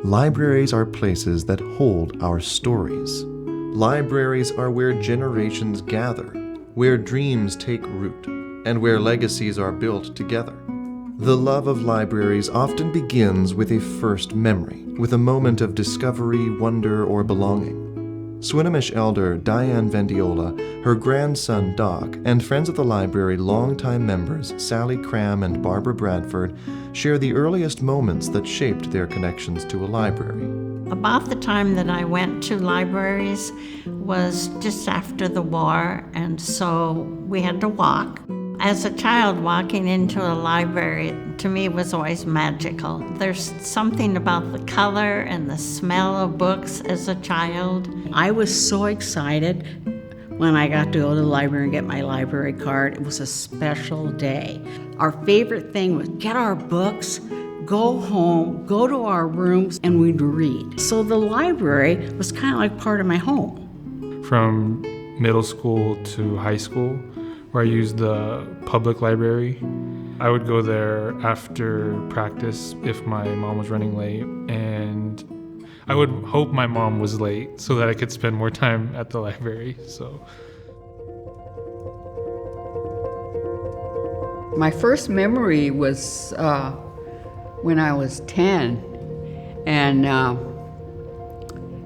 Libraries are places that hold our stories. Libraries are where generations gather, where dreams take root, and where legacies are built together. The love of libraries often begins with a first memory, with a moment of discovery, wonder, or belonging. Swinomish Elder Diane Vendiola, her grandson Doc, and friends of the library, longtime members Sally Cram and Barbara Bradford, share the earliest moments that shaped their connections to a library. About the time that I went to libraries was just after the war, and so we had to walk. As a child, walking into a library, to me, was always magical. There's something about the color and the smell of books as a child. I was so excited when I got to go to the library and get my library card. It was a special day. Our favorite thing was get our books, go home, go to our rooms, and we'd read. So the library was kind of like part of my home. From middle school to high school, where I used the public library, I would go there after practice if my mom was running late, and I would hope my mom was late so that I could spend more time at the library. My first memory was when I was 10, and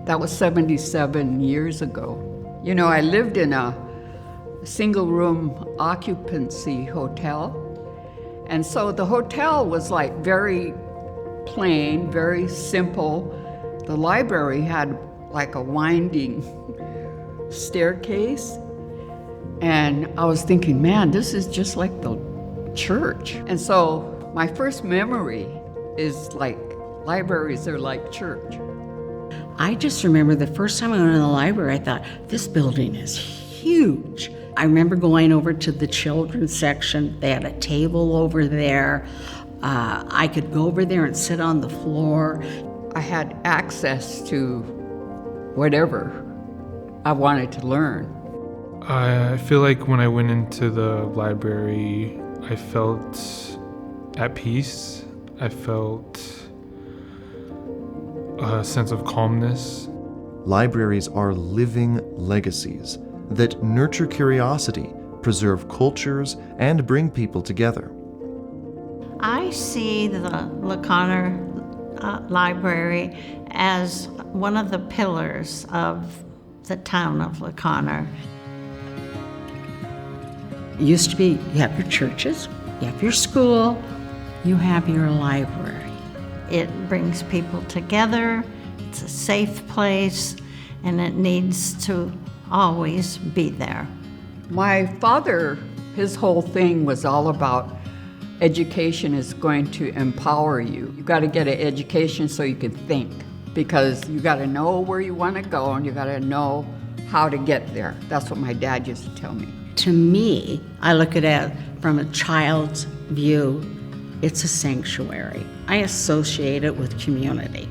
that was 77 years ago. You know, I lived in a single-room occupancy hotel, and so the hotel was like very plain, very simple. The library had like a winding staircase, and I was thinking, man, this is just like the church. And so my first memory is like libraries are like church. I just remember the first time I went to the library, I thought, this building is huge. I remember going over to the children's section. They had a table over there. I could go over there and sit on the floor. I had access to whatever I wanted to learn. I feel like when I went into the library, I felt at peace. I felt a sense of calmness. Libraries are living legacies that nurture curiosity, preserve cultures, and bring people together. I see the Conner Library as one of the pillars of the town of Conner. It used to be, you have your churches, you have your school, you have your library. It brings people together, it's a safe place, and it needs to always be there. My father, his whole thing was all about education is going to empower you. You got to get an education so you can think, because you got to know where you want to go and you got to know how to get there. That's what my dad used to tell me. To me, I look at it from a child's view. It's a sanctuary. I associate it with community.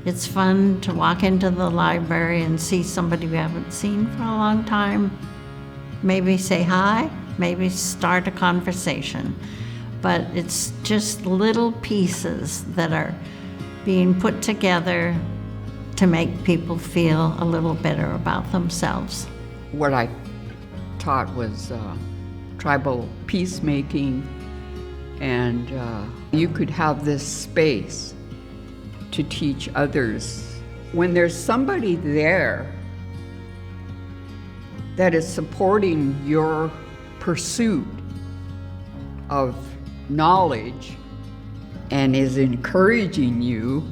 It's fun to walk into the library and see somebody we haven't seen for a long time. Maybe say hi, maybe start a conversation. But it's just little pieces that are being put together to make people feel a little better about themselves. What I taught was tribal peacemaking, and you could have this space to teach others. When there's somebody there that is supporting your pursuit of knowledge and is encouraging you,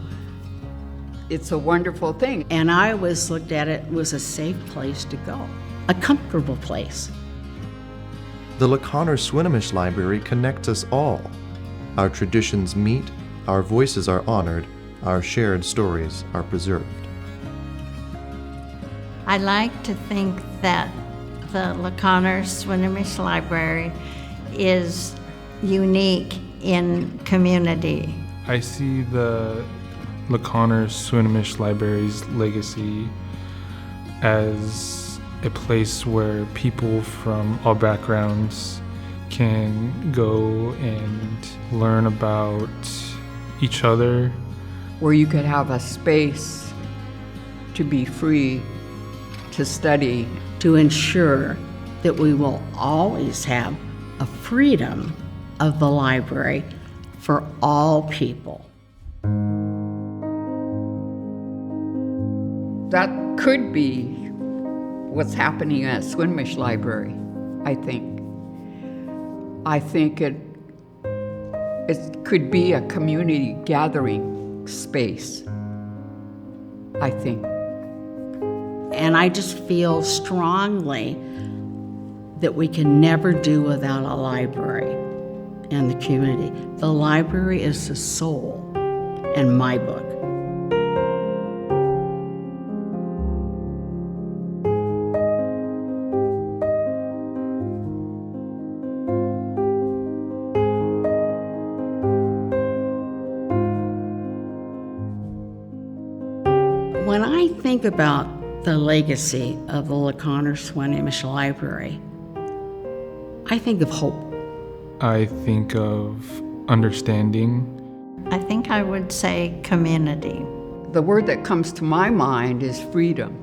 it's a wonderful thing. And I always looked at it was a safe place to go, a comfortable place. The Conner Swinomish Library connects us all. Our traditions meet, our voices are honored, our shared stories are preserved. I like to think that the Conner Swinomish Library is unique in community. I see the Conner Swinomish Library's legacy as a place where people from all backgrounds can go and learn about each other. Where you could have a space to be free to study. To ensure that we will always have a freedom of the library for all people. That could be what's happening at Swinomish Library, I think. I think it could be a community gathering space, I think. And I just feel strongly that we can never do without a library in the community. The library is the soul in my book. When I think about the legacy of the Conner Swinomish Library, I think of hope. I think of understanding. I think I would say community. The word that comes to my mind is freedom.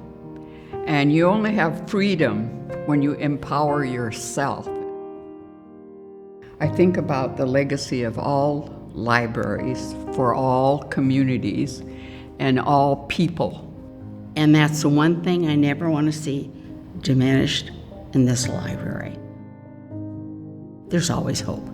And you only have freedom when you empower yourself. I think about the legacy of all libraries for all communities and all people. And that's the one thing I never want to see diminished in this library. There's always hope.